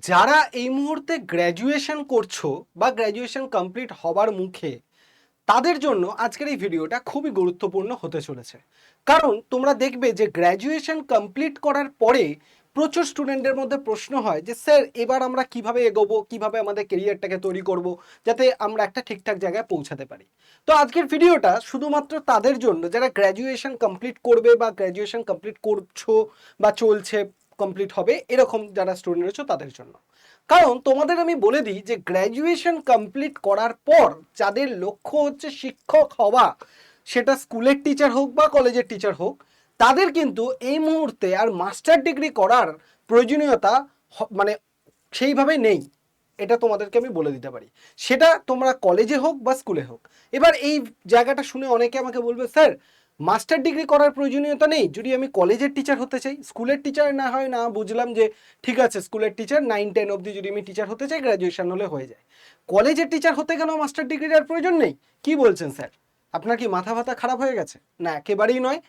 যারা এই মুহূর্তে গ্র্যাজুয়েশন করছো বা গ্র্যাজুয়েশন কমপ্লিট হবার মুখে, তাদের জন্য আজকের এই ভিডিওটা খুবই গুরুত্বপূর্ণ হতে চলেছে। কারণ তোমরা দেখবে যে গ্র্যাজুয়েশন কমপ্লিট করার পরে প্রচুর স্টুডেন্টের মধ্যে প্রশ্ন হয় যে স্যার এবার আমরা কিভাবে এগোবো, কিভাবে আমাদের কেরিয়ারটাকে তৈরি করব, যাতে আমরা একটা ঠিকঠাক জায়গায় পৌঁছাতে পারি। তো আজকের ভিডিওটা শুধুমাত্র তাদের জন্য যারা গ্র্যাজুয়েশন কমপ্লিট করবে বা গ্র্যাজুয়েশন কমপ্লিট করছো বা চলছে, কমপ্লিট হবে এরকম যারা স্টুডেন্ট রয়েছে তাদের জন্য। কারণ তোমাদের আমি বলে দিই যে গ্র্যাজুয়েশন কমপ্লিট করার পর যাদের লক্ষ্য হচ্ছে শিক্ষক হওয়া, সেটা স্কুলের টিচার হোক বা কলেজের টিচার হোক, তাদের কিন্তু এই মুহূর্তে আর মাস্টার ডিগ্রি করার প্রয়োজনীয়তা মানে সেইভাবে নেই। এটা তোমাদেরকে আমি বলে দিতে পারি, সেটা তোমরা কলেজে হোক বা স্কুলে হোক। এবার এই জায়গাটা শুনে অনেকে আমাকে বলবে স্যার মাস্টার ডিগ্রি করার প্রয়োজনীয়তা নেই যদি আমি কলেজের টিচার হতে চাই, স্কুলের টিচার না হয় না, বুঝলাম যে ঠিক আছে স্কুলের টিচার 9-10 অবধি যদি আমি টিচার হতে চাই গ্র্যাজুয়েশন হলে হয়ে যায়, কলেজের টিচার হতে গেলেও মাস্টার ডিগ্রির আর প্রয়োজন নেই? কি বলছেন স্যার, আপনার কি মাথা ফাতা খারাপ হয়ে গেছে? না, একেবারেই নয়।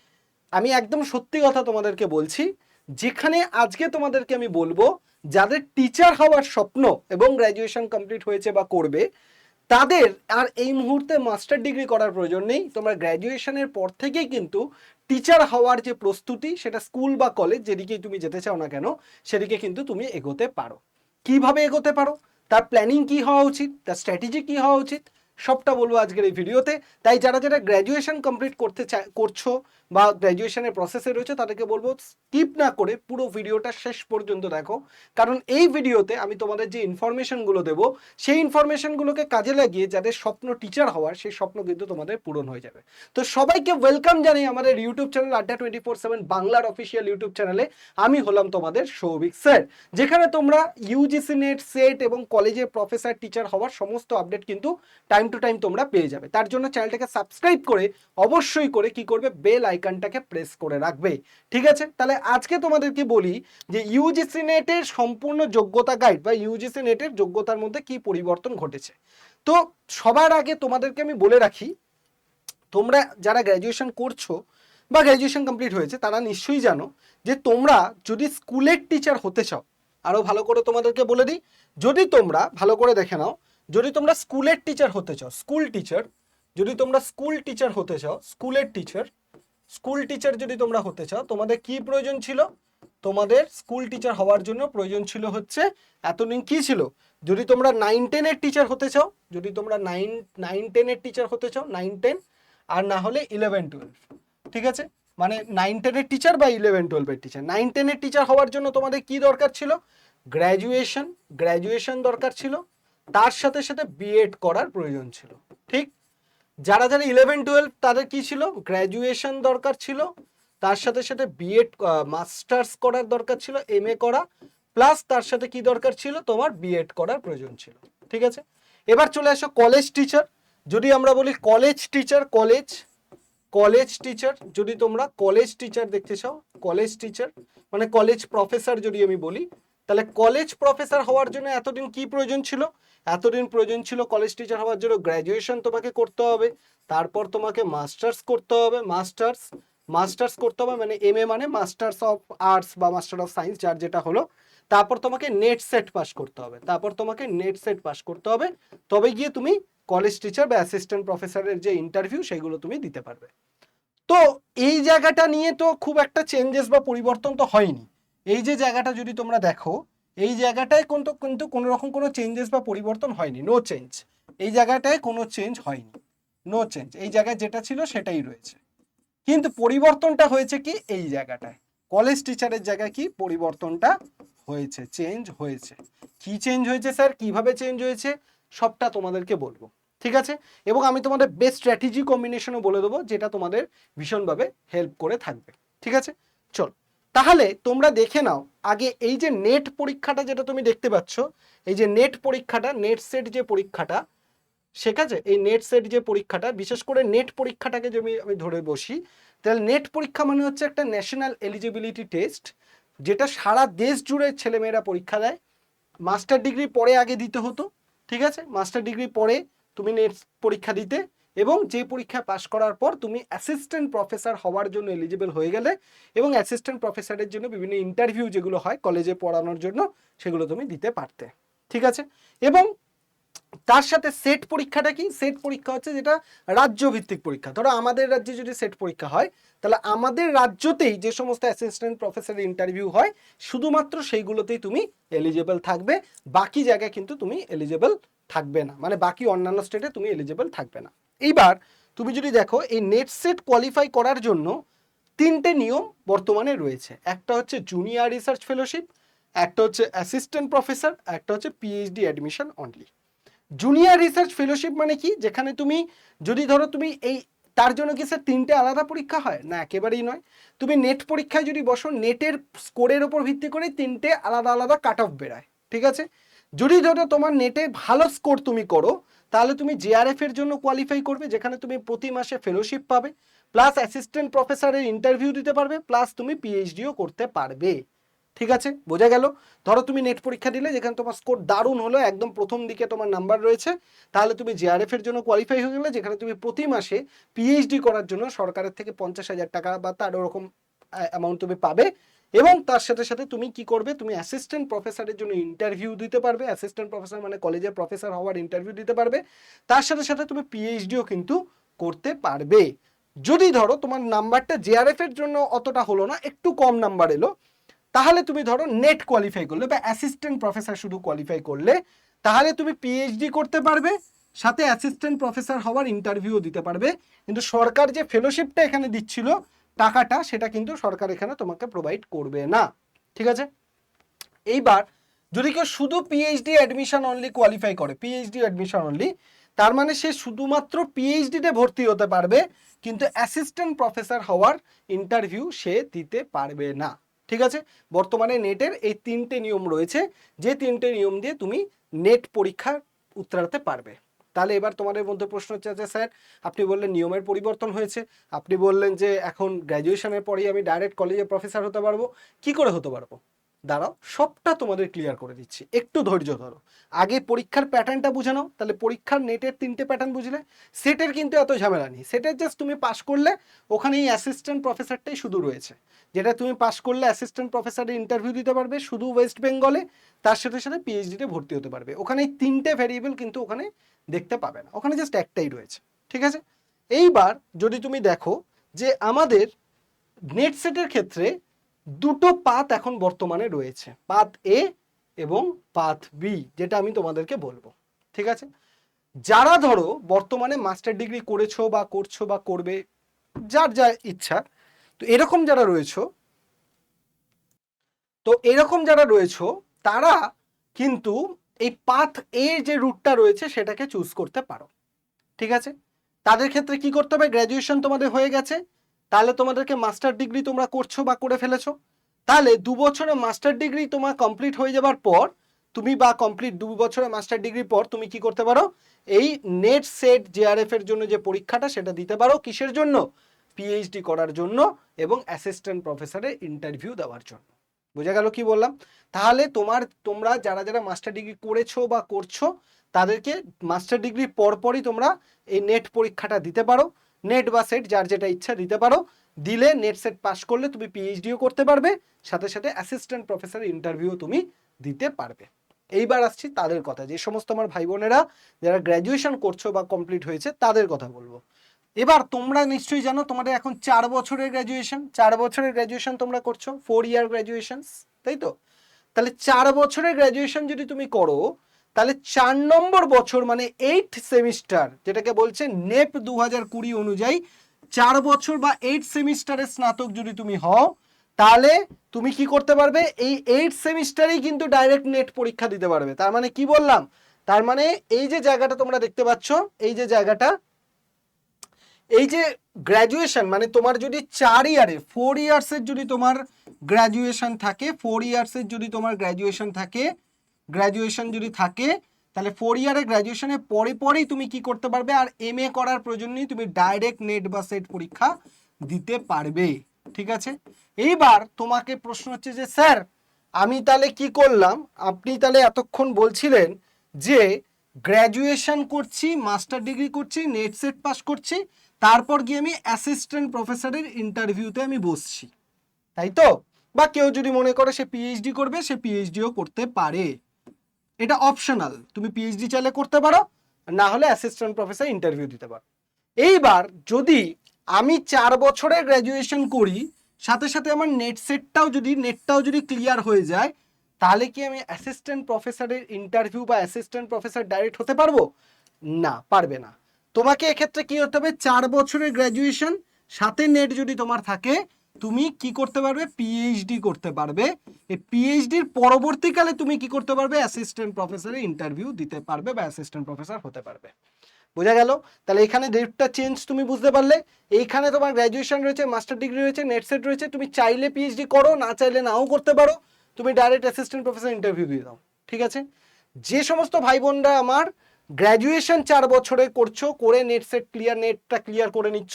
আমি একদম সত্যি কথা তোমাদেরকে বলছি। যেখানে আজকে তোমাদেরকে আমি বলবো যাদের টিচার হওয়ার স্বপ্ন এবং গ্র্যাজুয়েশন কমপ্লিট হয়েছে বা করবে, তাদের আর এই মুহূর্তে মাস্টার ডিগ্রি করার প্রয়োজন নেই। তোমরা গ্র্যাজুয়েশনের পর থেকেই কিন্তু টিচার হওয়ার যে প্রস্তুতি, সেটা স্কুল বা কলেজ যেদিকেই তুমি যেতে চাও না কেন, সেদিকে কিন্তু তুমি এগোতে পারো। কিভাবে এগোতে পারো, তার প্ল্যানিং কি হওয়া উচিত, তার স্ট্র্যাটেজি কি হওয়া উচিত, সবটা বলবো আজকের এই ভিডিওতে। তাই যারা যারা গ্র্যাজুয়েশন কমপ্লিট করছো বা গ্র্যাজুয়েশনের প্রসেসে রয়েছে, তাদেরকে বলবো স্কিপ না করে পুরো ভিডিওটা শেষ পর্যন্ত দেখো। কারণ এই ভিডিওতে আমি তোমাদের যে ইনফরমেশনগুলো দেবো, সেই ইনফরমেশনগুলোকে কাজে লাগিয়ে যাদের স্বপ্ন টিচার হওয়ার, সেই স্বপ্ন কিন্তু তোমাদের পূরণ হয়ে যাবে। তো সবাইকে ওয়েলকাম জানাই আমাদের ইউটিউব চ্যানেল আড্ডা 24/7 বাংলার অফিসিয়াল ইউটিউব চ্যানেলে। আমি হলাম তোমাদের সৌভিক স্যার, যেখানে তোমরা ইউজিসি নেট, সেট এবং কলেজে প্রফেসর টিচার হওয়ার সমস্ত আপডেট কিন্তু টাইম টু টাইম তোমরা পেয়ে যাবে। তার জন্য চ্যানেলটাকে সাবস্ক্রাইব করে অবশ্যই করে কি করবে, বেল আইকনটাকে প্রেস করে রাখবে। ঠিক আছে, তাহলে আজকে তোমাদেরকে বলি যে ইউজিসি নেটের সম্পূর্ণ যোগ্যতা গাইড বা ইউজিসি নেটের যোগ্যতার মধ্যে কি পরিবর্তন ঘটেছে। তো সবার আগে তোমাদেরকে আমি বলে রাখি, তোমরা যারা গ্র্যাজুয়েশন করছো বা গ্র্যাজুয়েশন কমপ্লিট হয়েছে, তারা নিশ্চয়ই জানো যে তোমরা যদি স্কুলের টিচার হতে চাও, আরও ভালো করে তোমাদেরকে বলে দিই, যদি তোমরা ভালো করে দেখে নাও, যদি তোমরা স্কুলের টিচার হতে চাও, স্কুল টিচার, যদি তোমরা স্কুল টিচার হতে চাও, স্কুলের টিচার, স্কুল টিচার যদি তোমরা হতে চাও, তোমাদের কি প্রয়োজন ছিল? তোমাদের স্কুল টিচার হওয়ার জন্য প্রয়োজন ছিল হচ্ছে, এতদিন কি ছিল, যদি তোমরা 9-10 এর টিচার হতে চাও, যদি তোমরা 9-10 এর টিচার হতে চাও, 9-10, আর না হলে 11-12, ঠিক আছে, মানে 9-10 এর টিচার বা 11-12 এর টিচার। 9-10 এর টিচার হওয়ার জন্য তোমাদের কি দরকার ছিল? গ্র্যাজুয়েশন, গ্র্যাজুয়েশন দরকার ছিল, তার সাথে সাথে বিএড করার প্রয়োজন ছিল। ঠিক, যারা যারা 11-12 তাদের কি ছিল? গ্র্যাজুয়েশন দরকার ছিল, তার সাথে সাথে বিএড মাস্টার্স করার দরকার ছিল, এমএ করা, প্লাস তার সাথে কি দরকার ছিল? তোমার বিএড করার প্রয়োজন ছিল। ঠিক আছে, এবার চলে আসো কলেজ টিচার। যদি আমরা বলি college teacher, college college teacher, যদি তোমরা কলেজ টিচার দেখতে চাও, কলেজ টিচার মানে কলেজ প্রফেসর যদি আমি বলি, তাহলে কলেজ প্রফেসর হওয়ার জন্য এতদিন কি প্রয়োজন ছিল? এতদিন প্রয়োজন ছিল কলেজ টিচার হওয়ার জন্য গ্র্যাজুয়েশন তোমাকে করতে হবে, তারপর তোমাকে মাস্টার্স করতে হবে, মাস্টার্স করতে হবে মানে এমএ মানে মাস্টার্স অফ আর্টস বা মাস্টার অফ সায়েন্স, যার যেটা হলো। তারপর তোমাকে নেট সেট পাস করতে হবে, তারপর তোমাকে নেট সেট পাস করতে হবে, তবে গিয়ে তুমি কলেজ টিচার বা অ্যাসিস্ট্যান্ট প্রফেসরের যে ইন্টারভিউ সেগুলো তুমি দিতে পারবে। তো এই জায়গাটা নিয়ে তো খুব একটা চেঞ্জেস বা পরিবর্তন তো হয়নি। এই যে জায়গাটা যদি তোমরা দেখো, এই জায়গাটায় কিন্তু কোনো রকম কোনো চেঞ্জেস বা পরিবর্তন হয়নি, নো চেঞ্জ। এই জায়গাটায় কোনো চেঞ্জ হয়নি, নো চেঞ্জ, এই জায়গায় যেটা ছিল সেটাই রয়েছে। কিন্তু পরিবর্তনটা হয়েছে কি এই জায়গাটায়, কলেজ টিচারের জায়গায় কি পরিবর্তনটা হয়েছে, চেঞ্জ হয়েছে। কি চেঞ্জ হয়েছে স্যার, কিভাবে চেঞ্জ হয়েছে, সবটা তোমাদেরকে বলবো। ঠিক আছে, এবং আমি তোমাদের বেস্ট স্ট্র্যাটেজি কম্বিনেশনও বলে দেবো, যেটা তোমাদের ভীষণভাবে হেল্প করে থাকবে। ঠিক আছে, চল তাহলে তোমরা দেখে নাও আগে এই যে নেট পরীক্ষাটা যেটা তুমি দেখতে পাচ্ছ, এই যে নেট পরীক্ষাটা, নেট সেট যে পরীক্ষাটা, ঠিক আছে, এই নেট সেট যে পরীক্ষাটা, বিশেষ করে নেট পরীক্ষাটাকে যদি আমি ধরে বসি, তাহলে নেট পরীক্ষা মানে হচ্ছে একটা ন্যাশনাল এলিজিবিলিটি টেস্ট, যেটা সারা দেশ জুড়ে ছেলেমেয়েরা পরীক্ষা দেয়। মাস্টার ডিগ্রি পরে আগে দিতে হতো, ঠিক আছে, মাস্টার ডিগ্রি পরে তুমি নেট পরীক্ষা দিতে, এবং যে পরীক্ষা পাশ করার পর তুমি অ্যাসিস্ট্যান্ট প্রফেসর হওয়ার জন্য এলিজিবল হয়ে গেলে এবং অ্যাসিস্ট্যান্ট প্রফেসরের জন্য বিভিন্ন ইন্টারভিউ যেগুলো হয় কলেজে পড়ানোর জন্য সেগুলো তুমি দিতে পারতে। ঠিক আছে, এবং তার সাথে সেট পরীক্ষাটা কি? সেট পরীক্ষা হচ্ছে যেটা রাজ্য ভিত্তিক পরীক্ষা। ধরো আমাদের রাজ্যে যদি সেট পরীক্ষা হয় তাহলে আমাদের রাজ্যতেই যে সমস্ত অ্যাসিস্ট্যান্ট প্রফেসরের ইন্টারভিউ হয় শুধুমাত্র সেইগুলোতেই তুমি এলিজেবল থাকবে, বাকি জায়গায় কিন্তু তুমি এলিজেবল থাকবে না, মানে বাকি অন্যান্য স্টেটে তুমি এলিজেবল থাকবে না। এইবার তুমি যদি দেখো এই নেট সেট কোয়ালিফাই করার জন্য তিনটে নিয়ম বর্তমানে রয়েছে। একটা হচ্ছে জুনিয়র রিসার্চ ফেলোশিপ, একটা হচ্ছে অ্যাসিস্ট্যান্ট প্রফেসর, একটা হচ্ছে PhD admission only. Junior research fellowship মানে কি? যেখানে তুমি যদি ধরো তুমি এই তার জন্য কি স্যার তিনটে আলাদা পরীক্ষা হয়? না, একেবারেই নয়। তুমি নেট পরীক্ষায় যদি বসো, নেটের স্কোরের ওপর ভিত্তি করে তিনটে আলাদা আলাদা কাট অফ বেরায়। ঠিক আছে, যদি ধরো তোমার নেটে ভালো স্কোর তুমি করো তাহলে তুমি জেআরএফ এর জন্য কোয়ালিফাই করবে, যেখানে তুমি প্রতি মাসে ফেলোশিপ পাবে, প্লাস অ্যাসিস্ট্যান্ট প্রফেসরের ইন্টারভিউ দিতে পারবে, প্লাস তুমি পিএইচডিও করতে পারবে। ঠিক আছে, বোঝা গেল? ধরো তুমি নেট পরীক্ষা দিলে, যেখানে তোমার স্কোর দারুণ হলো, একদম প্রথম দিকে তোমার নাম্বার রয়েছে, তাহলে তুমি জেআরএফ এর জন্য কোয়ালিফাই হয়ে গেলে, যেখানে তুমি প্রতি মাসে পিএইচডি করার জন্য সরকারের থেকে 50,000 টাকা বা তার ওরকম অ্যামাউন্ট তুমি পাবে। এবং তার সাথে সাথে তুমি কি করবে? তুমি অ্যাসিস্ট্যান্ট প্রফেসরের জন্য ইন্টারভিউ দিতে পারবে, অ্যাসিস্ট্যান্ট প্রফেসর মানে কলেজের প্রফেসর হওয়ার ইন্টারভিউ দিতে পারবে, তার সাথে সাথে তুমি পিএইচডিও কিন্তু করতে পারবে। যদি ধরো তোমার নাম্বারটা জেআরএফ এর জন্য অতটা হলো না, একটু কম নাম্বার এলো, তাহলে তুমি ধরো নেট কোয়ালিফাই করলে বা অ্যাসিস্ট্যান্ট প্রফেসর শুধু কোয়ালিফাই করলে, তাহলে তুমি পিএইচডি করতে পারবে, সাথে অ্যাসিস্ট্যান্ট প্রফেসর হওয়ার ইন্টারভিউ দিতে পারবে। কিন্তু সরকার যে ফেলোশিপটা এখানে দিচ্ছিল টাকাটা, সেটা কিন্তু সরকার এখানে তোমাকে প্রোভাইড করবে না। ঠিক আছে, এইবার যদি কেউ শুধু পিএইচডি অ্যাডমিশন অনলি কোয়ালিফাই করে, পিএইচডি অ্যাডমিশন অনলি, তার মানে সে শুধুমাত্র পিএইচডিতে ভর্তি হতে পারবে, কিন্তু অ্যাসিস্ট্যান্ট প্রফেসর হওয়ার ইন্টারভিউ সে দিতে পারবে না। ঠিক আছে, বর্তমানে নেটের এই তিনটে নিয়ম রয়েছে, যে তিনটে নিয়ম দিয়ে তুমি নেট পরীক্ষা উত্তরাতে পারবে। তাহলে এবার তোমাদের মধ্যে প্রশ্ন হচ্ছে যে স্যার আপনি বললেন নিয়মের পরিবর্তন হয়েছে, আপনি বললেন যে এখন গ্র্যাজুয়েশনের পরেই আমি ডাইরেক্ট কলেজে প্রফেসর হতে পারবো, কি করে হতে পারবো? দাঁড়াও, সবটা তোমাদের ক্লিয়ার করে দিচ্ছি, একটু ধৈর্য ধরো। আগে পরীক্ষার প্যাটার্নটা বুঝে নাও, তাহলে পরীক্ষার নেটের তিনটে প্যাটার্ন বুঝলে, সেটের কিন্তু এত ঝামেলা নেই। সেটের জাস্ট তুমি পাশ করলে ওখানে এই অ্যাসিস্ট্যান্ট প্রফেসরটাই শুধু রয়েছে, যেটা তুমি পাশ করলে অ্যাসিস্ট্যান্ট প্রফেসরের ইন্টারভিউ দিতে পারবে শুধু ওয়েস্ট বেঙ্গলে, তার সাথে সাথে পিএইচডিতে ভর্তি হতে পারবে। ওখানে এই তিনটে ভ্যারিয়েবল কিন্তু ওখানে দেখতে পাবে না, ওখানে জাস্ট একটাই রয়েছে। ঠিক আছে, এইবার যদি তুমি দেখো যে আমাদের নেট সেটের ক্ষেত্রে দুটো পাথ এখন বর্তমানে রয়েছে, পাথ এ এবং পাথ বি, যেটা আমি তোমাদেরকে বলবো। ঠিক আছে, যারা ধরো বর্তমানে মাস্টার ডিগ্রি করেছো বা করছো বা করবে, যার যা ইচ্ছা, তো এরকম যারা রয়েছো, তারা কিন্তু এই পাথ এ যে রুটটা রয়েছে সেটাকে চুজ করতে পারো। ঠিক আছে, তাদের ক্ষেত্রে কি করতে হবে? গ্র্যাজুয়েশন তোমাদের হয়ে গেছে, তাহলে তোমাদেরকে মাস্টার ডিগ্রি তোমরা করছো বা করে ফেলেছো, তাহলে 2 বছরের মাস্টার ডিগ্রি তোমার কমপ্লিট হয়ে যাবার পর তুমি, বা কমপ্লিট 2 বছরের মাস্টার ডিগ্রি পর তুমি কি করতে পারো? এই নেট সেট জেআরএফ এর জন্য যে পরীক্ষাটা সেটা দিতে পারো। কিসের জন্য? পিএইচডি করার জন্য এবং অ্যাসিস্ট্যান্ট প্রফেসরের ইন্টারভিউ দেওয়ার জন্য। বোঝা গেল কি বললাম? তাহলে তোমরা যারা যারা মাস্টার ডিগ্রি করেছো বা করছো, তাদেরকে মাস্টার ডিগ্রি পরপরই তোমরা এই নেট পরীক্ষাটা দিতে পারো, নেট বা সেট যার যেটা ইচ্ছা দিতে পারো। দিলে নেট সেট পাস করলে তুমি পিএইচডিও করতে পারবে, সাথে সাথে অ্যাসিস্ট্যান্ট প্রফেসরের ইন্টারভিউ তুমি দিতে পারবে। এইবার আসছি তাদের কথা, যে সমস্ত আমার ভাই বোনেরা যারা গ্র্যাজুয়েশন করছো বা কমপ্লিট হয়েছে তাদের কথা বলবো। এবার তোমরা নিশ্চয়ই জানো তোমাদের এখন 4 বছরের গ্র্যাজুয়েশন, 4 বছরের গ্র্যাজুয়েশন তোমরা করছো, 4 ইয়ার গ্র্যাজুয়েশন, তাই তো? তাহলে 4 বছরের গ্র্যাজুয়েশন যদি তুমি করো, তাহলে 4 নম্বর বছর মানে 8 সেমিস্টার, যেটাকে বলছে নেপ 2020 অনুযায়ী 4 বছর বা 8 সেমিস্টারের স্নাতক যদি তুমি হও, তাহলে তুমি কি করতে পারবে? এই 8 সেমিস্টারেই কিন্তু ডাইরেক্ট নেট পরীক্ষা দিতে পারবে। তার মানে কি বললাম? তার মানে এই যে জায়গাটা তোমরা দেখতে পাচ্ছ, এই যে জায়গাটা, এই যে গ্র্যাজুয়েশন মানে তোমার যদি 4 ইয়ারে 4 ইয়ার্সের যদি তোমার গ্র্যাজুয়েশন থাকে, 4 ইয়ার্সের যদি তোমার গ্র্যাজুয়েশন যদি থাকে, তাহলে 4 ইয়ারের গ্র্যাজুয়েশনের পরে পরেই তুমি কি করতে পারবে? আর এমএ করার প্রয়োজন নেই, তুমি ডাইরেক্ট নেট বা সেট পরীক্ষা দিতে পারবে। ঠিক আছে, এইবার তোমাকে প্রশ্ন হচ্ছে যে স্যার আমি তাহলে কি করলাম? আপনি তাহলে এতক্ষণ বলছিলেন যে গ্র্যাজুয়েশন করছি, মাস্টার ডিগ্রি করছি, নেট সেট পাস করছি, তারপর গিয়ে আমি অ্যাসিস্ট্যান্ট প্রফেসরের ইন্টারভিউতে আমি বসছি, তাই তো? বা কেউ যদি মনে করে সে পিএইচডি করবে, সে পিএইচডিও করতে পারে, এটা অপশনাল। তুমি পিএইচডি চাইলে করতে পারো, না হলে অ্যাসিস্ট্যান্ট প্রফেসর ইন্টারভিউ দিতে পারো। এইবার যদি আমি 4 বছরের গ্র্যাজুয়েশন করি, সাথে সাথে আমার নেটটাও যদি ক্লিয়ার হয়ে যায়, তাহলে কি আমি অ্যাসিস্ট্যান্ট প্রফেসরের ইন্টারভিউ বা অ্যাসিস্ট্যান্ট প্রফেসর ডাইরেক্ট হতে পারবো? না, পারবে না। তোমাকে এক্ষেত্রে কি হতে হবে, 4 বছরের গ্র্যাজুয়েশন সাথে নেট যদি তোমার থাকে, তুমি কি করতে পারবে, পিএইচডি করতে পারবে। এই পিএইচডির পরবর্তীকালে তুমি কি করতে পারবে, অ্যাসিস্ট্যান্ট প্রফেসরের ইন্টারভিউ দিতে পারবে বা অ্যাসিস্ট্যান্ট প্রফেসর হতে পারবে। বোঝা গেল? তাহলে এখানে ডেটটা চেঞ্জ তুমি বুঝতে পারলে। এইখানে তোমার গ্র্যাজুয়েশন রয়েছে, মাস্টার ডিগ্রি রয়েছে, নেট সেট রয়েছে, তুমি চাইলে পিএইচডি করো, না চাইলে নাও করতে পারো, তুমি ডাইরেক্ট অ্যাসিস্ট্যান্ট প্রফেসর ইন্টারভিউ দিয়ে দাও, ঠিক আছে? যে সমস্ত ভাই বোনরা আমার গ্র্যাজুয়েশন 4 বছরে করছো, করে নেট সেট ক্লিয়ার, নেটটা ক্লিয়ার করে নিচ্ছ,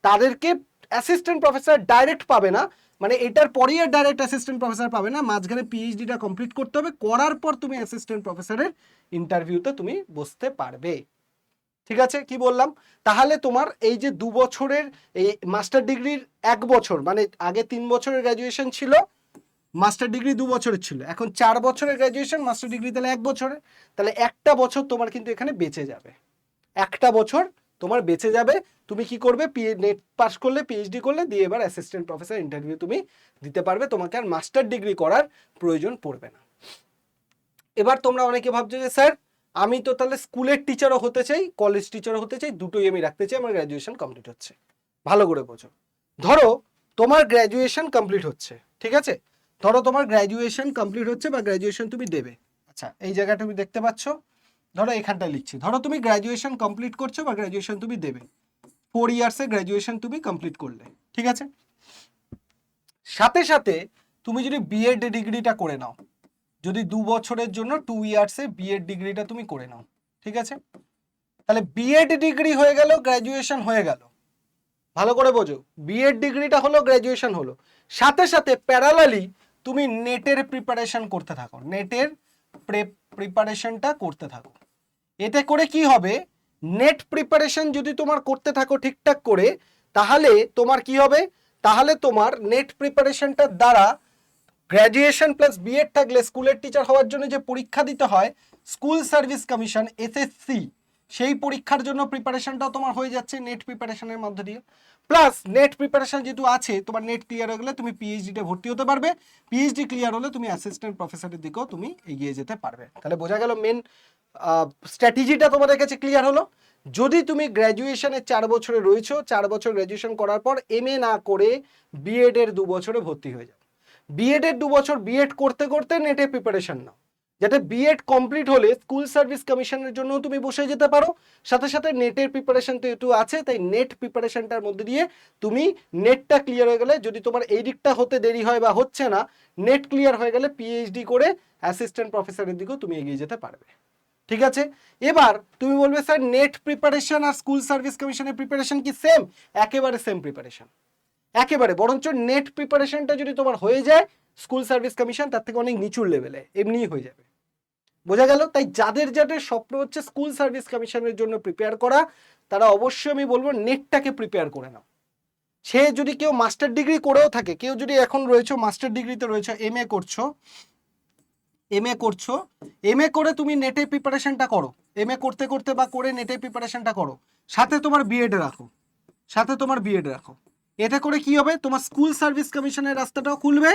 তাদেরকে অ্যাসিস্ট্যান্ট প্রফেসর ডাইরেক্ট পাবে না, মানে এটার পরেই আর ডাইরেক্ট অ্যাসিস্ট্যান্ট প্রফেসর পাবে না, মাঝখানে পিএইচডিটা কমপ্লিট করতে হবে, করার পর তুমি অ্যাসিস্ট্যান্ট প্রফেসরের ইন্টারভিউতে তুমি বসতে পারবে। ঠিক আছে? কি বললাম? তাহলে তোমার এই যে 2 বছরের এই মাস্টার ডিগ্রির 1 বছর, মানে আগে 3 বছরের গ্র্যাজুয়েশন ছিল, মাস্টার ডিগ্রি 2 বছরের ছিল, এখন 4 বছরের গ্র্যাজুয়েশন, মাস্টার ডিগ্রি তাহলে 1 বছরে, তাহলে একটা বছর তোমার কিন্তু এখানে বেঁচে যাবে, একটা বছর তোমার বেঁচে যাবে। তুমি কি করবে, নেট পাস করলে, পিএইচডি করলে, দিয়ে এবার অ্যাসিস্ট্যান্ট প্রফেসর ইন্টারভিউ তুমি দিতে পারবে, তোমাকে আর মাস্টার ডিগ্রি করার প্রয়োজন পড়বে না। এবার তোমরা অনেকে ভাবছো যে স্যার আমি তো তাহলে স্কুলের টিচারও হতে চাই, কলেজ টিচারও হতে চাই, দুটোই আমি রাখতে চাই, আমার গ্র্যাজুয়েশন কমপ্লিট হচ্ছে। ভালো করে বোঝো, ধরো তোমার গ্র্যাজুয়েশন কমপ্লিট হচ্ছে, ঠিক আছে? ধরো তোমার গ্র্যাজুয়েশন কমপ্লিট হচ্ছে বা গ্র্যাজুয়েশন তুমি দেবে। আচ্ছা, এই জায়গাটা তুমি দেখতে পাচ্ছ, ধরো এখানটায় লিখছি, ধরো তুমি গ্র্যাজুয়েশন কমপ্লিট করছো বা গ্র্যাজুয়েশন তুমি দেবে, 4 ইয়ার্সে গ্র্যাজুয়েশন তুমি কমপ্লিট করলে, ঠিক আছে? সাথে সাথে তুমি যদি বিএড ডিগ্রিটা করে নাও, যদি 2 বছরের জন্য 2 ইয়ার্সে বিএড ডিগ্রিটা তুমি করে নাও, ঠিক আছে? তাহলে বিএড ডিগ্রি হয়ে গেল, গ্র্যাজুয়েশন হয়ে গেল। ভালো করে বোঝো, বিএড ডিগ্রিটা হলো, গ্র্যাজুয়েশন হলো, সাথে সাথে প্যারালালি তুমি নেটের প্রিপারেশন করতে থাকো, নেটের প্রিপারেশনটা করতে থাকো। এতে করে কি হবে, নেট প্রিপারেশন যদি তোমার করতে থাকো ঠিকঠাক করে, তাহলে তোমার কি হবে, তাহলে তোমার নেট প্রিপারেশনটার দ্বারা গ্র্যাজুয়েশন প্লাস বিএড থাকলে স্কুলের টিচার হওয়ার জন্য যে পরীক্ষা দিতে হয়, স্কুল সার্ভিস কমিশন, এসএসসি, সেই পরীক্ষার জন্য প্রিপারেশনটাও তোমার হয়ে যাচ্ছে নেট প্রিপারেশনের মধ্যে দিয়ে। প্লাস নেট প্রিপারেশন যেহেতু আছে, তোমার নেট ক্লিয়ার হয়ে গেলে তুমি পিএইচডিতে ভর্তি হতে পারবে, পিএইচডি ক্লিয়ার হলে তুমি অ্যাসিস্ট্যান্ট প্রফেসরের দিকেও তুমি এগিয়ে যেতে পারবে। তাহলে বোঝা গেল মেন স্ট্র্যাটেজিটা তোমাদের কাছে ক্লিয়ার হলো। যদি তুমি গ্র্যাজুয়েশনে 4 বছরে রয়েছো, 4 বছর গ্র্যাজুয়েশন করার পর এমএ না করে বিএড এর 2 বছরে ভর্তি হয়ে যাও, বিএড এর 2 বছর বিএড করতে করতে নেটে প্রিপারেশন নাও, যাতে বিএড কমপ্লিট হলে স্কুল সার্ভিস কমিশনের জন্য তুমি বসে যেতে পারো, সাথে সাথে নেটের প্রিপারেশন তো একটু আছে, তাই নেট প্রিপারেশনটার মধ্যে দিয়ে তুমি নেটটা ক্লিয়ার হয়ে গেলে, যদি তোমার এই দিকটা হতে দেরি হয় বা হচ্ছে না, নেট ক্লিয়ার হয়ে গেলে পিএইচডি করে অ্যাসিস্ট্যান্ট প্রফেসরের দিকেও তুমি এগিয়ে যেতে পারবে। ঠিক আছে? এবার তুমি বলবে স্যার নেট প্রিপারেশন আর স্কুল সার্ভিস কমিশনের প্রিপারেশন কি সেম? একেবারে সেম প্রিপারেশন, একেবারে, বরঞ্চ নেট প্রিপারেশনটা যদি তোমার হয়ে যায়, স্কুল সার্ভিস কমিশন তার থেকে অনেক নিচুর লেভেলে এমনিই হয়ে যাবে। বোঝা গেল? তাই যাদের যাদের স্বপ্ন হচ্ছে স্কুল সার্ভিস কমিশনের জন্য প্রিপেয়ার করা, তারা অবশ্যই আমি বলবো নেটটাকে প্রিপেয়ার করে নাও। সে যদি কেউ মাস্টার ডিগ্রি করেও থাকে, কেউ যদি এখন রয়েছে মাস্টার ডিগ্রিতে রয়েছে, এমএ করছো, এমএ করে তুমি নেটের প্রিপারেশনটা করো, এমএ করতে করতে বা করে নেটের প্রিপারেশনটা করো, সাথে তোমার বিএড রাখো, এতে করে কি হবে, তোমার স্কুল সার্ভিস কমিশনের রাস্তাটাও খুলবে,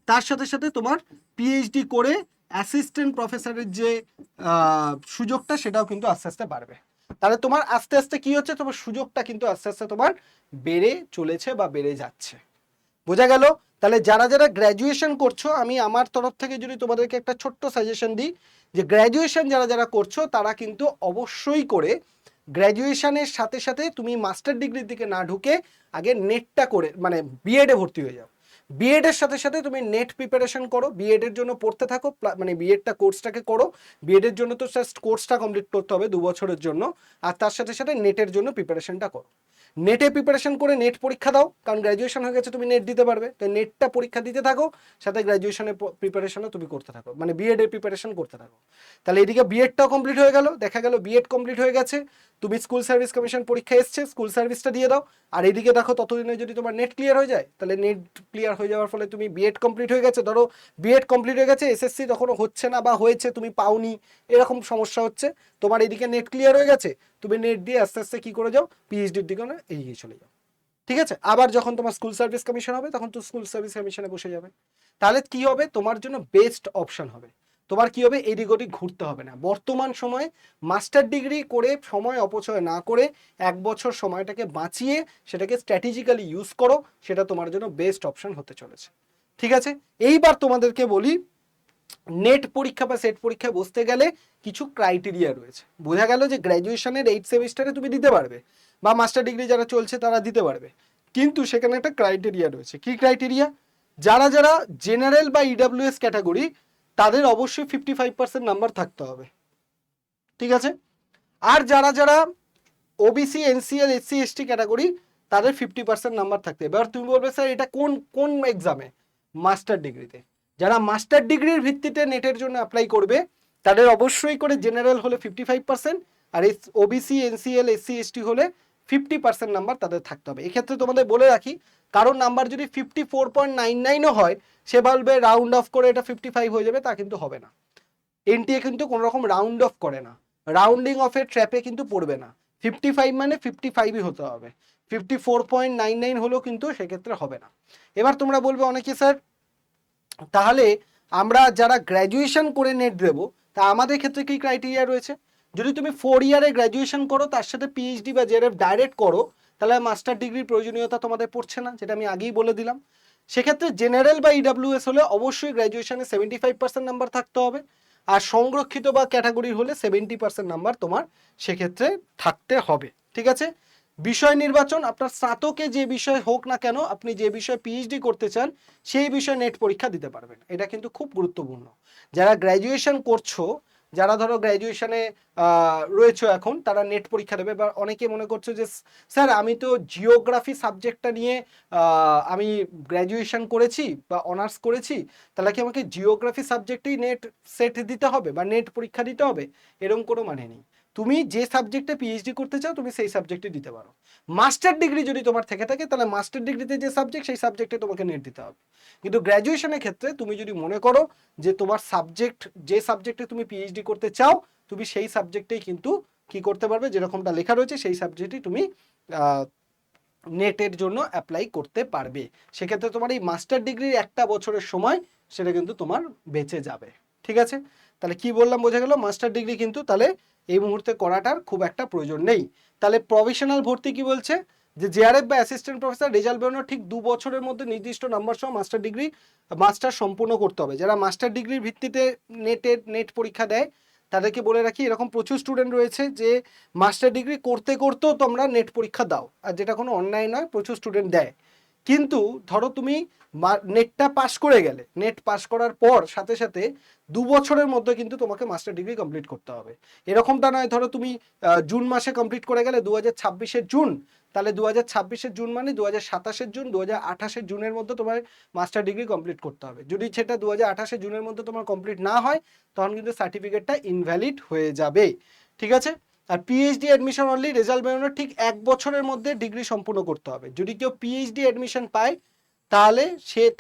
তার সাথে সাথে তোমার পিএইচডি করে অ্যাসিস্ট্যান্ট প্রফেসরের যে সুযোগটা, সেটাও কিন্তু আস্তে আস্তে বাড়বে। তাহলে তোমার আস্তে আস্তে কি হচ্ছে, তোমার সুযোগটা কিন্তু আস্তে আস্তে তোমার বেড়ে চলেছে বা বেড়ে যাচ্ছে। বোঝা গেল? তাহলে যারা যারা গ্র্যাজুয়েশন করছো, আমি আমার তরফ থেকে যদি তোমাদেরকে একটা ছোট্ট সাজেশন দিই, যে গ্র্যাজুয়েশন যারা যারা করছো, তারা কিন্তু অবশ্যই করে গ্র্যাজুয়েশনের সাথে সাথে তুমি মাস্টার ডিগ্রির দিকে না ঢুকে আগে নেটটা করে, মানে বিএডে ভর্তি হয়ে যাও। বিএড এর সাথে সাথে তুমি নেট প্রিপারেশন করো, বিএড এর জন্য পড়তে থাকো, মানে বিএডটা কোর্সটাকে করো, বিএড এর জন্য তো জাস্ট কোর্সটা কমপ্লিট করতে হবে 2 বছরের জন্য, আর তার সাথে সাথে নেটের জন্য প্রিপারেশনটা করো। নেটে প্রিপারেশন করে নেট পরীক্ষা দাও, কারণ গ্র্যাজুয়েশন হয়ে গেছে, তুমি নেট দিতে পারবে, তো নেটটা পরীক্ষা দিতে থাকো, সাথে গ্র্যাজুয়েশনের প্রিপারেশনও তুমি করতে থাকো, মানে বিএড এর প্রিপারেশন করতে থাকো। তাহলে এদিকে বিএডটাও কমপ্লিট হয়ে গেল, দেখা গেল বিএড কমপ্লিট হয়ে গেছে, তুমি স্কুল সার্ভিস কমিশন পরীক্ষা এসছে, স্কুল সার্ভিসটা দিয়ে দাও। আর এদিকে দেখো ততদিনে যদি তোমার নেট ক্লিয়ার হয়ে যায়, তাহলে নেট ক্লিয়ার হয়ে যাওয়ার ফলে তুমি বিএড কমপ্লিট হয়ে গেছে, ধরো বিএড কমপ্লিট হয়ে গেছে, এসএসসি তখনও হচ্ছে না বা হয়েছে তুমি পাওনি, এরকম সমস্যা হচ্ছে, তোমার এদিকে নেট ক্লিয়ার হয়ে গেছে, তুমি নেট দিয়ে আস্তে আস্তে কি করে যাও, পিএইচডির দিকে এগিয়ে চলে যাও। ঠিক আছে, আবার যখন তোমার স্কুল সার্ভিস কমিশন হবে তখন তো স্কুল সার্ভিস কমিশনে বসে যাবে। তাহলে কি হবে, তোমার জন্য বেস্ট অপশন হবে, তোমার কি হবে, এদিক ওদিক ঘুরতে হবে না। বর্তমান সময়ে মাস্টার ডিগ্রি করে সময় অপচয় না করে 1 বছর সময়টাকে বাঁচিয়ে সেটাকে স্ট্র্যাটেজিক্যালি ইউজ করো, সেটা তোমার জন্য বেস্ট অপশন হতে চলেছে। ঠিক আছে, এইবার তোমাদেরকে বলি, নেট পরীক্ষা বা সেট পরীক্ষায় বসতে গেলে কিছু ক্রাইটেরিয়া রয়েছে। বোঝা গেল যে গ্র্যাজুয়েশনের 8 সেমিস্টারে তুমি দিতে পারবে, বা মাস্টার ডিগ্রি যারা চলছে তারা দিতে পারবে, কিন্তু সেখানে একটা ক্রাইটেরিয়া রয়েছে। কি ক্রাইটেরিয়া? যারা যারা জেনারেল বা ইডাব্লিউএস ক্যাটাগরি, তাদের অবশ্যই 55% নাম্বার থাকতে হবে। ঠিক আছে, আর যারা যারা OBC, NCL, SC, ST category, তাদের 50% নাম্বার থাকতে হবে। এবার তুমি বলবে স্যার এটা কোন কোন এক্সামে? মাস্টার ডিগ্রিতে। যারা মাস্টার ডিগ্রির ভিত্তিতে নেটের জন্য অ্যাপ্লাই করবে, তাদের অবশ্যই করে জেনারেল হলে 55%, আর ওবিসি, এনসিএল, এসসি, এসটি হলে 50% নাম্বার তাদের থাকতে হবে। এক্ষেত্রে তোমাদের বলে রাখি, কারণ নাম্বার যদি 54.99ও হয়, সে বলবে রাউন্ড অফ করে এটা 55 হয়ে যাবে, তা কিন্তু হবে না। এনটিএ কিন্তু কোনো রকম রাউন্ড অফ করে না, রাউন্ডিং অফের ট্র্যাপে কিন্তু পড়বে না। 55 মানে 55ই হতে হবে, 54.99 হলেও কিন্তু সেক্ষেত্রে হবে না। এবার তোমরা বলবে অনেকে, স্যার তাহলে আমরা যারা গ্র্যাজুয়েশন করে নেট দেবো, তা আমাদের ক্ষেত্রে কি ক্রাইটেরিয়া রয়েছে? যদি তুমি 4 ইয়ারে গ্র্যাজুয়েশন করো, তার সাথে পিএইচডি বা জেআরএফ ডাইরেক্ট করো, তাহলে মাস্টার ডিগ্রির প্রয়োজনীয়তা তোমাদের পড়ছে না, যেটা আমি আগেই বলে দিলাম। সেক্ষেত্রে জেনারেল বা ইডাব্লিউএস হলে অবশ্যই গ্র্যাজুয়েশনে 75% নাম্বার থাকতে হবে, আর সংরক্ষিত বা ক্যাটাগরি হলে 70% নাম্বার তোমার সেক্ষেত্রে থাকতে হবে। ঠিক আছে, বিষয় নির্বাচন, আপনার স্নাতকে যে বিষয় হোক না কেন, আপনি যে বিষয়ে পিএইচডি করতে চান সেই বিষয়ে নেট পরীক্ষা দিতে পারবেন, এটা কিন্তু খুব গুরুত্বপূর্ণ। যারা গ্র্যাজুয়েশন করছো, যারা ধরো গ্র্যাজুয়েশনে রয়েছে এখন, তারা নেট পরীক্ষা দেবে। বা অনেকে মনে করছো যে স্যার আমি তো জিওগ্রাফি সাবজেক্টটা নিয়ে আমি গ্র্যাজুয়েশন করেছি বা অনার্স করেছি, তাহলে কি আমাকে জিওগ্রাফি সাবজেক্টেই নেট সেট দিতে হবে বা নেট পরীক্ষা দিতে হবে? এরকম কোনো মানে নেই। তুমি যে সাবজেক্টে পিএইচডি করতে চাও, তুমি সেই সাবজেক্টে দিতে পারো। মাস্টার ডিগ্রি যদি তোমার থেকে থাকে, তাহলে মাস্টার ডিগ্রিতে যে সাবজেক্ট, সেই সাবজেক্টে তোমাকে নেট দিতে হবে। কিন্তু গ্র্যাজুয়েশনের ক্ষেত্রে তুমি যদি মনে করো যে তোমার সাবজেক্ট, যে সাবজেক্টে তুমি পিএইচডি করতে চাও, তুমি সেই সাবজেক্টেই কিন্তু কি করতে পারবে, যেরকমটা লেখা রয়েছে সেই সাবজেক্টেই তুমি নেটের জন্য অ্যাপ্লাই করতে পারবে। সেক্ষেত্রে তোমার এই মাস্টার ডিগ্রির 1 বছরের সময় সেটা কিন্তু তোমার বেঁচে যাবে। ঠিক আছে, তাহলে কি বললাম বোঝা গেল, মাস্টার ডিগ্রি কিন্তু তাহলে এই মুহূর্তে করাটার খুব একটা প্রয়োজন নেই। তাহলে প্রফেশনাল ভর্তি কি বলছে, যে জেআরএফ বা অ্যাসিস্ট্যান্ট প্রফেসর রেজাল্ট বেরোনোর ঠিক 2 বছরের মধ্যে নির্দিষ্ট নাম্বার সহ মাস্টার সম্পূর্ণ করতে হবে। যারা মাস্টার ডিগ্রির ভিত্তিতে নেট পরীক্ষা দেয়, তাদেরকে বলে রাখি, এরকম প্রচুর স্টুডেন্ট রয়েছে যে মাস্টার ডিগ্রি করতে করতেও তোমরা নেট পরীক্ষা দাও, আর যেটা কোনো অন্যায় নয়, প্রচুর স্টুডেন্ট দেয়। কিন্তু ধরো তুমি নেটটা পাস করে গেলে, নেট পাস করার পর সাথে সাথে 2 বছরের মধ্যে কিন্তু তোমাকে মাস্টার ডিগ্রি কমপ্লিট করতে হবে। এরকমটা নয়, ধরো তুমি জুন মাসে কমপ্লিট করে গেলে 2026-এর জুন, তাহলে 2026-এর জুন মানে 2027-এর জুন, 2028-এর জুনের মধ্যে তোমার মাস্টার ডিগ্রি কমপ্লিট করতে হবে। যদি সেটা 2028-এর জুনের মধ্যে তোমার কমপ্লিট না হয়, তখন কিন্তু সার্টিফিকেটটা ইনভ্যালিড হয়ে যাবে। ঠিক আছে, আর পিএইচডি অ্যাডমিশন অনলি রেজাল্ট বেরোনোর ঠিক 1 বছরের মধ্যে ডিগ্রি সম্পূর্ণ করতে হবে। যদি কেউ পিএইচডি অ্যাডমিশন পায়, তাহলে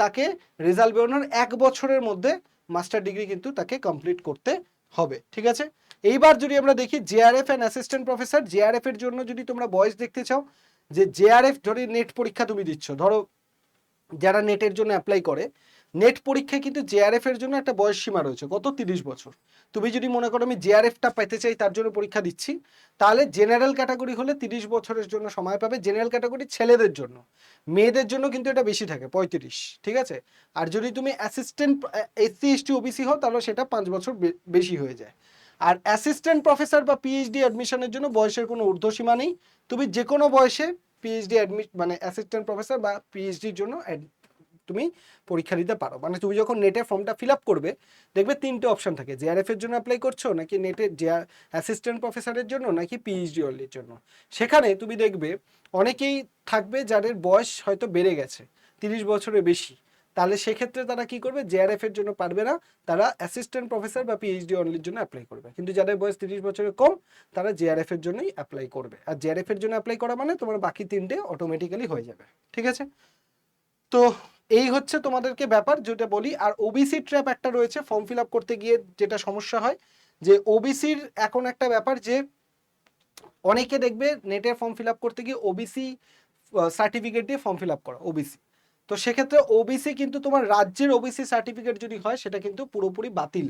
তাকে রেজাল্ট বেরোনোর 1 বছরের মধ্যে মাস্টার ডিগ্রি কিন্তু তাকে কমপ্লিট করতে হবে। ঠিক আছে, এইবার যদি আমরা দেখি JRF and assistant professor, JRF এর জন্য যদি তোমরা বয়স দেখতে চাও, যে জেআরএফ ধরে নেট পরীক্ষা তুমি দিচ্ছ, ধরো যারা নেটের জন্য অ্যাপ্লাই করে, নেট পরীক্ষায় কিন্তু জেআরএফ এর জন্য একটা বয়স সীমা রয়েছে, কত? 30 বছর। তুমি যদি মনে করো আমি জেআরএফটা পেতে চাই, তার জন্য পরীক্ষা দিচ্ছি, তাহলে জেনারেল ক্যাটাগরি হলে 30 বছরের জন্য সময় পাবে। জেনারেল ক্যাটাগরি ছেলেদের জন্য, মেয়েদের জন্য কিন্তু এটা বেশি থাকে, 35। ঠিক আছে, আর যদি তুমি অ্যাসিস্ট্যান্ট এসসি, এসটি, ওবিসি হও, তাহলে সেটা 5 বছর বেশি হয়ে যায়। আর অ্যাসিস্ট্যান্ট প্রফেসর বা পিএইচডি অ্যাডমিশনের জন্য বয়সের কোনো ঊর্ধ্বসীমা নেই, তুমি যে কোনো বয়সে পিএইচডি মানে অ্যাসিস্ট্যান্ট প্রফেসর বা পিএইচডির জন্য তুমি পরীক্ষা দিতে পারো। মানে তুমি যখন নেটের ফর্মটা ফিল আপ করবে দেখবে 3টে অপশন থাকে, জেআরএফ এর জন্য অ্যাপ্লাই করছো, নাকি নেটের অ্যাসিস্ট্যান্ট প্রফেসরের জন্য, নাকি পিএইচডি অনলির জন্য। সেখানে তুমি দেখবে অনেকেই থাকবে যাদের বয়স হয়তো বেড়ে গেছে 30 বছরের বেশি, তাহলে সেক্ষেত্রে তারা কি করবে, জেআরএফ এর জন্য পারবে না, তারা অ্যাসিস্ট্যান্ট প্রফেসর বা পিএইচডি অনলির জন্য অ্যাপ্লাই করবে। কিন্তু যাদের বয়স 30 বছরের কম তারা জেআরএফ এর জন্যই অ্যাপ্লাই করবে। আর জেআরএফ এর জন্য অ্যাপ্লাই করা মানে তোমার বাকি 3টে অটোমেটিক্যালি হয়ে যাবে। ঠিক আছে, তো এই হচ্ছে তোমাদেরকে ব্যাপার যেটা বলি। আর ওবিসি ট্র্যাপ একটা রয়েছে ফর্ম ফিল আপ করতে গিয়ে, যেটা সমস্যা হয় যে ওবিসির এখন একটা ব্যাপার যে অনেকে দেখবে নেটের ফর্ম ফিল আপ করতে গিয়ে ওবিসি সার্টিফিকেট দিয়ে ফর্ম ফিল আপ করা ওবিসি। তো সেক্ষেত্রে ওবিসি কিন্তু তোমার রাজ্যের ওবিসি সার্টিফিকেট যদি হয় সেটা কিন্তু পুরোপুরি বাতিল।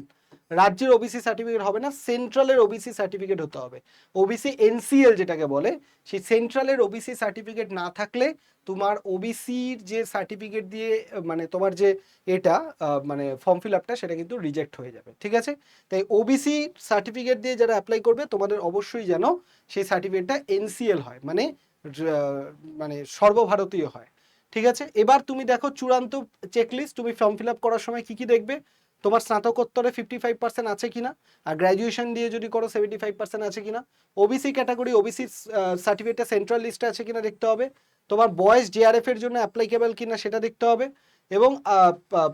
রাজ্যের ওবিসি সার্টিফিকেট হবে না, সেন্ট্রালের ওবিসি সার্টিফিকেট হতে হবে। ওবিসি এনসিএল যেটাকে বলে, সেই সেন্ট্রালের ওবিসি সার্টিফিকেট না থাকলে তোমার ওবিসির যে সার্টিফিকেট দিয়ে মানে তোমার যে এটা মানে ফর্ম ফিল আপটা সেটা কিন্তু রিজেক্ট হয়ে যাবে। ঠিক আছে, তাই ওবিসি সার্টিফিকেট দিয়ে যারা অ্যাপ্লাই করবে তোমাদের অবশ্যই যেন সেই সার্টিফিকেটটা এনসিএল হয়, মানে মানে সর্বভারতীয় হয়। ঠিক আছে, এবার তুমি দেখো চূড়ান্ত চেকলিস্ট, তুমি ফর্ম ফিল আপ করার সময় কি কি দেখবে, তোমার স্নাতকোত্তরে 55% আছে কিনা, আর গ্র্যাজুয়েশন দিয়ে যদি করো 75% আছে কিনা, ওবিসি ক্যাটাগরি ওবিসি সার্টিফিকেটটা সেন্ট্রাল লিস্টে আছে কিনা দেখতে হবে, তোমার বয়স জেআরএফ এর জন্য অ্যাপ্লিকেবল কিনা সেটা দেখতে হবে, এবং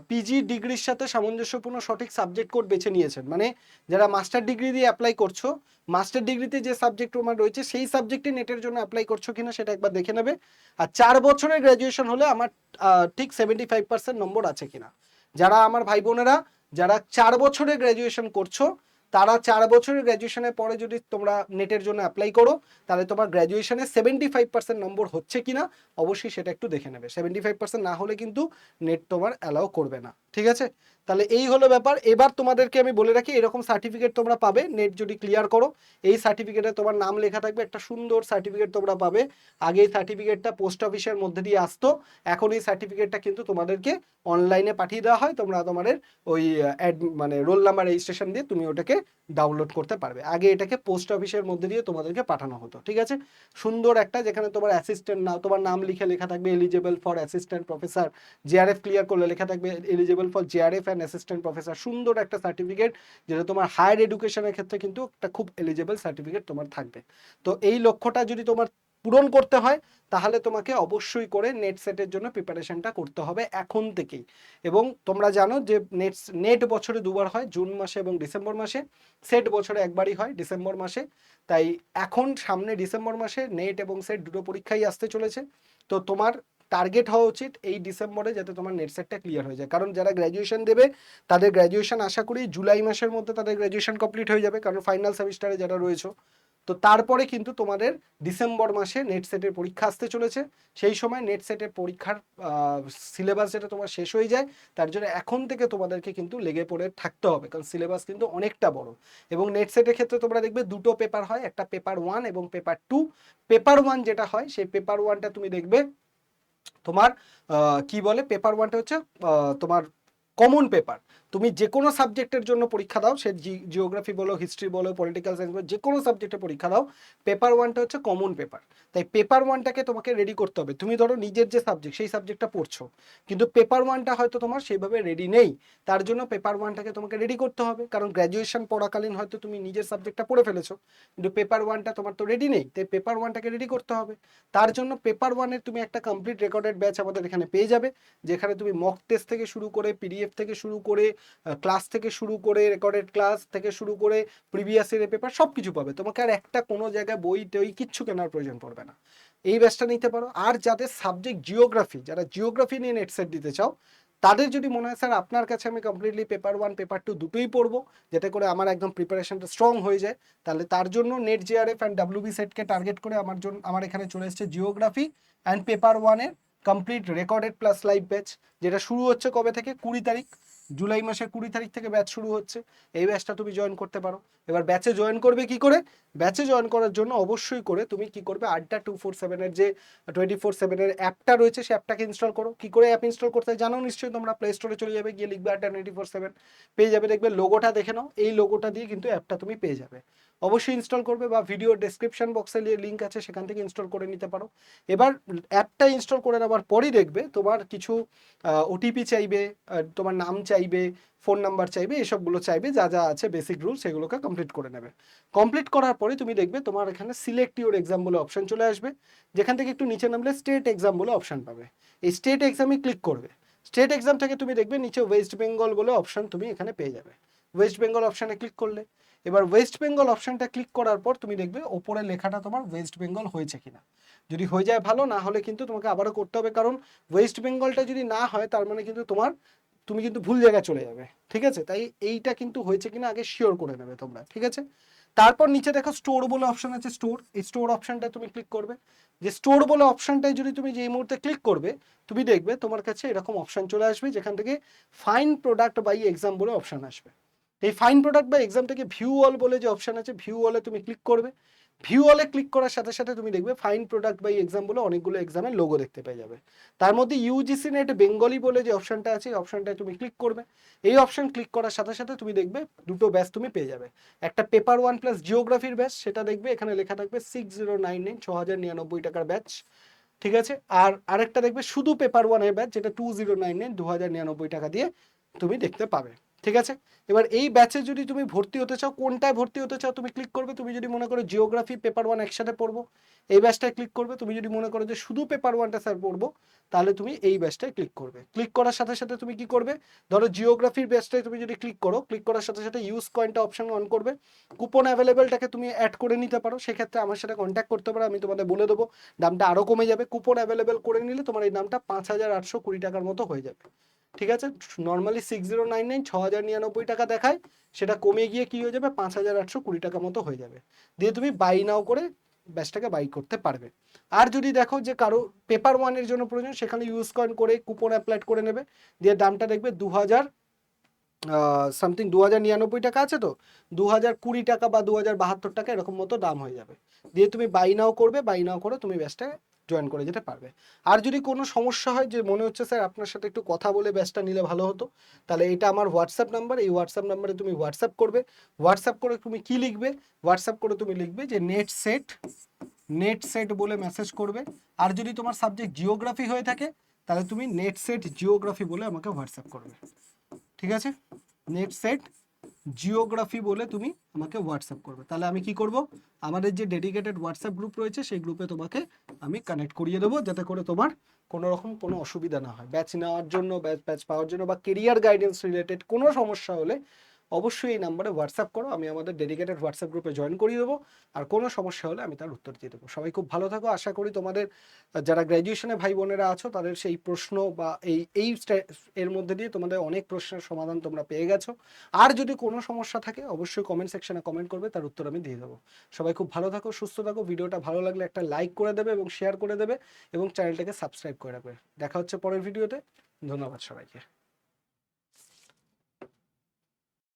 পিজি ডিগ্রির সাথে সামঞ্জস্যপূর্ণ সঠিক সাবজেক্ট কোড বেছে নিয়েছেন। মানে যারা মাস্টার ডিগ্রি দিয়ে অ্যাপ্লাই করছো, মাস্টার ডিগ্রিতে যে সাবজেক্ট তোমার রয়েছে সেই সাবজেক্টে নেটের জন্য অ্যাপ্লাই করছো কিনা সেটা একবার দেখে নেবে। আর 4 বছরের গ্র্যাজুয়েশন হলে আমার ঠিক 75% নম্বর আছে কিনা। যারা আমার ভাই বোনেরা যারা 4 বছরের গ্র্যাজুয়েশন করছো, তারা 4 বছরের গ্র্যাজুয়েশনের পরে যদি তোমরা নেটের জন্য অ্যাপ্লাই করো, তাহলে তোমার গ্র্যাজুয়েশনে 75% নম্বর হচ্ছে কিনা অবশ্যই সেটা একটু দেখে নেবে। 75% না হলে কিন্তু নেট তোমার অ্যালাউ করবে না। ঠিক আছে, তাহলে এই হলো ব্যাপার। এবার তোমাদেরকে আমি বলে রাখি, এরকম সার্টিফিকেট তোমরা পাবে নেট যদি ক্লিয়ার করো, এই সার্টিফিকেটে তোমার নাম লেখা থাকবে, একটা সুন্দর সার্টিফিকেট তোমরা পাবে। আগে এই সার্টিফিকেটটা পোস্ট অফিসের মধ্যে দিয়ে আসতো, এখন এই সার্টিফিকেটটা কিন্তু তোমাদেরকে অনলাইনে পাঠিয়ে দেওয়া হয়, তোমরা তোমাদের ওই মানে রোল নাম্বার রেজিস্ট্রেশন দিয়ে তুমি ওটাকে ডাউনলোড করতে পারবে। আগে এটাকে পোস্ট অফিসের মধ্যে দিয়ে তোমাদেরকে পাঠানো হতো। ঠিক আছে, সুন্দর একটা, যেখানে তোমার অ্যাসিস্ট্যান্ট না তোমার নাম লিখে লেখা থাকবে eligible for assistant professor, JRF clear করলে লেখা থাকবে eligible for JRF and assistant professor. সুন্দর একটা সার্টিফিকেট, যেটা তোমার হায়ার এডুকেশনের ক্ষেত্রে কিন্তু একটা খুব এলিজেবল সার্টিফিকেট তোমার থাকবে। তো এই লক্ষ্যটা যদি তোমার পূরণ করতে হয়, তাহলে তোমাকে অবশ্যই করে নেট সেটের জন্য প্রিপারেশনটা করতে হবে এখন থেকেই। এবং তোমরা জানো যে নেট বছরে দুবার হয়, জুন মাসে এবং ডিসেম্বর মাসে। সেট বছরে একবারই হয়, ডিসেম্বর মাসে। তাই এখন সামনে ডিসেম্বর মাসে নেট এবং সেট দুটো পরীক্ষাই আসতে চলেছে। তো তোমার টার্গেট হওয়া উচিত এই ডিসেম্বরে যাতে তোমার নেট সেটটা ক্লিয়ার হয়ে যায়। কারণ যারা গ্র্যাজুয়েশন দেবে তাদের গ্র্যাজুয়েশন আশা করি জুলাই মাসের মধ্যে তাদের গ্র্যাজুয়েশন কমপ্লিট হয়ে যাবে, কারণ ফাইনাল সেমিস্টারে যারা রয়েছে। তো তারপরে কিন্তু তোমাদের ডিসেম্বর মাসে নেট সেটের পরীক্ষা আসতে চলেছে। সেই সময় নেট সেটের পরীক্ষার সিলেবাস যেটা তোমার শেষ হয়ে যায়, তার জন্য এখন থেকে তোমাদেরকে কিন্তু লেগে পড়ে থাকতে হবে, কারণ সিলেবাস কিন্তু অনেকটা বড়। এবং নেট সেটের ক্ষেত্রে তোমরা দেখবে দুটো পেপার হয়, একটা পেপার 1 এবং পেপার 2। পেপার 1 যেটা হয় সেই পেপার 1টা তুমি দেখবে তোমার কি বলে, পেপার 1টা হচ্ছে তোমার কমন পেপার। তুমি যে কোনো সাবজেক্টের জন্য পরীক্ষা দাও, সে জিওগ্রাফি বলো, হিস্ট্রি বলো, পলিটিক্যাল সায়েন্স বলো, যে কোনো সাবজেক্টে পরীক্ষা দাও, পেপার 1টা হচ্ছে কমন পেপার। তাই পেপার 1টাকে তোমাকে রেডি করতে হবে। তুমি ধরো নিজের যে সাবজেক্ট সেই সাবজেক্টটা পড়ছো, কিন্তু পেপার 1টা হয়তো তোমার সেইভাবে রেডি নেই, তার জন্য পেপার 1টাকে তোমাকে রেডি করতে হবে। কারণ গ্র্যাজুয়েশন পড়াকালীন হয়তো তুমি নিজের সাবজেক্টটা পড়ে ফেলেছো, কিন্তু পেপার 1টা তোমার তো রেডি নেই, তাই পেপার 1টাকে রেডি করতে হবে। তার জন্য পেপার 1-এর তুমি একটা কমপ্লিট রেকর্ডেড ব্যাচ আমাদের এখানে পেয়ে যাবে, যেখানে তুমি মক টেস্ট থেকে শুরু করে, পিডিএফ থেকে শুরু করে, ক্লাস থেকে শুরু করে, রেকর্ডেড ক্লাস থেকে শুরু করে, প্রিভিয়াস ইয়ারের পেপার সব কিছু পাবে। তোমাকে আর একটা কোনো জায়গায় বই টই কিচ্ছু কেনার প্রয়োজন পড়বে না। এই ব্যাচটা নিতে পারো। আর যাদের সাবজেক্ট জিওগ্রাফি, যারা জিওগ্রাফি নিয়ে নেট সেট দিতে চাও, তাদের যদি মনে হয় স্যার আপনার কাছে আমি কমপ্লিটলি পেপার 1 পেপার 2 দুটোই পড়বো, যাতে করে আমার একদম প্রিপারেশনটা স্ট্রং হয়ে যায়, তাহলে তার জন্য নেট জেআরএফ অ্যান্ড ডাব্লিউবি সেটকে টার্গেট করে আমার এখানে চলে এসেছে জিওগ্রাফি অ্যান্ড পেপার 1-এর complete recorded plus live batch, যেটা শুরু হচ্ছে কবে থেকে, 20 তারিখ জুলাই মাসের 20 তারিখ থেকে ব্যাচ শুরু হচ্ছে, এই ব্যাচটা তুমি জয়েন করতে পারো। এবার ব্যাচে জয়েন করবে কি করে? ব্যাচে জয়েন করার জন্য অবশ্যই করে তুমি কি করবে, আড্ডা 247-এর যে 24/7-এর অ্যাপটা রয়েছে সেই অ্যাপটাকে ইনস্টল করো। কি করে অ্যাপ ইনস্টল করতে জানো নিশ্চয়ই তোমরা, প্লে স্টোরে চলে যাবে, গিয়ে লিখবে আড্ডা 24/7, পেয়ে যাবে, দেখবে লোগোটা দেখে নাও, এই লোগোটা দিয়ে কিন্তু অ্যাপটা তুমি পেয়ে যাবে। অবশ্যই ইনস্টল করবে, বা ভিডিও ডেসক্রিপশন বক্সে লিঙ্ক আছে সেখান থেকে ইনস্টল করে নিতে পারো। এবার অ্যাপটা ইনস্টল করে নেওয়ার পরই দেখবে তোমার কিছু ওটিপি চাইবে, তোমার নাম চাইবে, ফোন নাম্বার চাইবে, এসবগুলো চাইবে, যা যা আছে বেসিক রুল সেগুলোকে কমপ্লিট করে নেবে। কমপ্লিট করার পরে তুমি দেখবে তোমার এখানে সিলেক্ট ইউর এক্সাম বলে অপশন চলে আসবে, যেখান থেকে একটু নিচে নামলে স্টেট এক্সাম বলে অপশন পাবে। এই স্টেট এক্সামে ক্লিক করবে। স্টেট এক্সাম থেকে তুমি দেখবে নিচে ওয়েস্ট বেঙ্গল বলে অপশন তুমি এখানে পেয়ে যাবে। ওয়েস্ট বেঙ্গল অপশানে ক্লিক করলে, এবার ওয়েস্ট বেঙ্গল অপশানটা ক্লিক করার পর তুমি দেখবে ওপরে লেখাটা তোমার ওয়েস্ট বেঙ্গল হয়েছে কিনা। যদি হয়ে যায় ভালো, না হলে কিন্তু তোমাকে আবারও করতে হবে, কারণ ওয়েস্ট বেঙ্গলটা যদি না হয় তার মানে কিন্তু তুমি কিন্তু ভুল জায়গায় চলে যাবে, ঠিক আছে? তাই এইটা কিন্তু হয়েছে কিনা আগে শিওর করে নেবে তোমরা, ঠিক আছে? তারপর নিচে দেখো স্টোর বলে অপশন আছে, স্টোর, এই স্টোর অপশনটা তুমি ক্লিক করবে। যে স্টোর বলে অপশনটাই যদি তুমি যে এই মুহূর্তে ক্লিক করবে, তুমি দেখবে তোমার কাছে এরকম অপশন চলে আসবে, যেখান থেকে ফাইন প্রোডাক্ট বাই এক্সাম বলে অপশন আসবে। এই ফাইন প্রোডাক্ট বাই এক্সাম থেকে ভিউ অল বলে যে অপশন আছে, ভিউ অলে তুমি ক্লিক করবে। ভিউ অলে ক্লিক করার সাথে সাথে তুমি দেখবে ফাইন প্রোডাক্ট বাই এক্সাম বলে অনেকগুলো এক্সামের লোগো দেখতে পেয়ে যাবে। তার মধ্যে ইউজিসি নেট বেঙ্গলি বলে যে অপশনটা আছে, এই অপশনটায় তুমি ক্লিক করবে। এই অপশন ক্লিক করার সাথে সাথে তুমি দেখবে দুটো ব্যাচ তুমি পেয়ে যাবে। একটা পেপার 1 প্লাস জিওগ্রাফির ব্যাচ, সেটা দেখবে এখানে লেখা থাকবে 6099, 6099 টাকার ব্যাচ, ঠিক আছে? আর আরেকটা দেখবে শুধু পেপার 1 এর ব্যাচ, যেটা 2099, 2099 টাকা দিয়ে তুমি দেখতে পাবে, ঠিক আছে? এবার এই ব্যাচে যদি তুমি ভর্তি হতে চাও, কোনটায় ভর্তি হতে চাও তুমি ক্লিক করবে। তুমি যদি মনে করো জিওগ্রাফি পেপার 1 একসাথে পড়বো, এই ব্যাচটায় ক্লিক করবে। তুমি যদি মনে করো যে শুধু পেপার 1টা স্যার পড়বো, তাহলে তুমি এই ব্যাচটায় ক্লিক করবে। ক্লিক করার সাথে সাথে তুমি কি করবে, ধরো জিওগ্রাফির ব্যাচটায় তুমি যদি ক্লিক করো, ক্লিক করার সাথে সাথে ইউজ কয়েনটা অপশন অন করবে। কুপন অ্যাভেলেবেলটাকে তুমি অ্যাড করে নিতে পারো, সেক্ষেত্রে আমার সাথে কন্ট্যাক্ট করতে পারো, আমি তোমাদের বলে দেবো, দামটা আরও কমে যাবে। কুপন অ্যাভেলেবেল করে নিলে তোমার এই দামটা 5820 টাকার মতো হয়ে যাবে, ঠিক আছে? নর্মালি 6099, 6099 টাকা দেখায়, সেটা কমে গিয়ে কি হয়ে যাবে, 5820 টাকা মতো হয়ে যাবে। দিয়ে তুমি বাই নাও করে ব্যাচটাকে বাই করতে পারবে। আর যদি দেখো যে কারো পেপার 1 এর জন্য প্রয়োজন, সেখানে ইউজ কয়েন করে কুপন অ্যাপ্লাই করে নেবে, দিয়ে দামটা দেখবে 2000 সামথিং 2099 টাকা আছে, তো 2020 টাকা বা 2072 টাকা এরকম মতো দাম হয়ে যাবে। দিয়ে তুমি বাই নাও করবে, বাই নাও করে তুমি ব্যাচটা জয়েন করে যেতে পারবে। আর যদি কোনো সমস্যা হয় যে মনে হচ্ছে স্যার আপনার সাথে একটু কথা বলে ব্যাচটা নিলে ভালো হতো, তাহলে এটা আমার হোয়াটসঅ্যাপ নাম্বার, এই হোয়াটসঅ্যাপ নাম্বারে তুমি হোয়াটসঅ্যাপ করবে। হোয়াটসঅ্যাপ করে তুমি কি লিখবে, হোয়াটসঅ্যাপ করে তুমি লিখবে যে নেট সেট বলে মেসেজ করবে। আর যদি তোমার সাবজেক্ট জিওগ্রাফি হয়ে থাকে, তাহলে তুমি নেট সেট জিওগ্রাফি বলে আমাকে হোয়াটসঅ্যাপ করবে, ঠিক আছে? নেট সেট জিওগ্রাফি বলে তুমি আমাকে হোয়াটসঅ্যাপ করবে। তাহলে আমি কি করব, আমাদের যে ডেডিকেটেড হোয়াটসঅ্যাপ গ্রুপ রয়েছে সেই গ্রুপে তোমাকে আমি কানেক্ট করিয়ে দেবো, যাতে করে তোমার কোনো রকম কোনো অসুবিধা না হয় ব্যাচ নেওয়ার জন্য, ব্যাচ পাওয়ার জন্য, বা কেরিয়ার গাইডেন্স রিলেটেড কোনো সমস্যা হলে অবশ্যই এই নাম্বারে হোয়াটসঅ্যাপ করো, আমি আমাদের ডেডিকেটেড হোয়াটসঅ্যাপ গ্রুপে জয়েন করিয়ে দেবো। আর কোনো সমস্যা হলে আমি তার উত্তর দিয়ে দেবো। সবাই খুব ভালো থাকো, আশা করি তোমাদের যারা গ্র্যাজুয়েশনে ভাই বোনেরা আছো তাদের সেই প্রশ্ন বা এর মধ্যে দিয়ে তোমাদের অনেক প্রশ্নের সমাধান তোমরা পেয়ে গেছো। আর যদি কোনো সমস্যা থাকে অবশ্যই কমেন্ট সেকশনে কমেন্ট করবে, তার উত্তর আমি দিয়ে দেবো। সবাই খুব ভালো থাকো, সুস্থ থাকো। ভিডিওটা ভালো লাগলে একটা লাইক করে দেবে এবং শেয়ার করে দেবে, এবং চ্যানেলটাকে সাবস্ক্রাইব করে রাখবে। দেখা হচ্ছে পরের ভিডিওতে। ধন্যবাদ সবাইকে।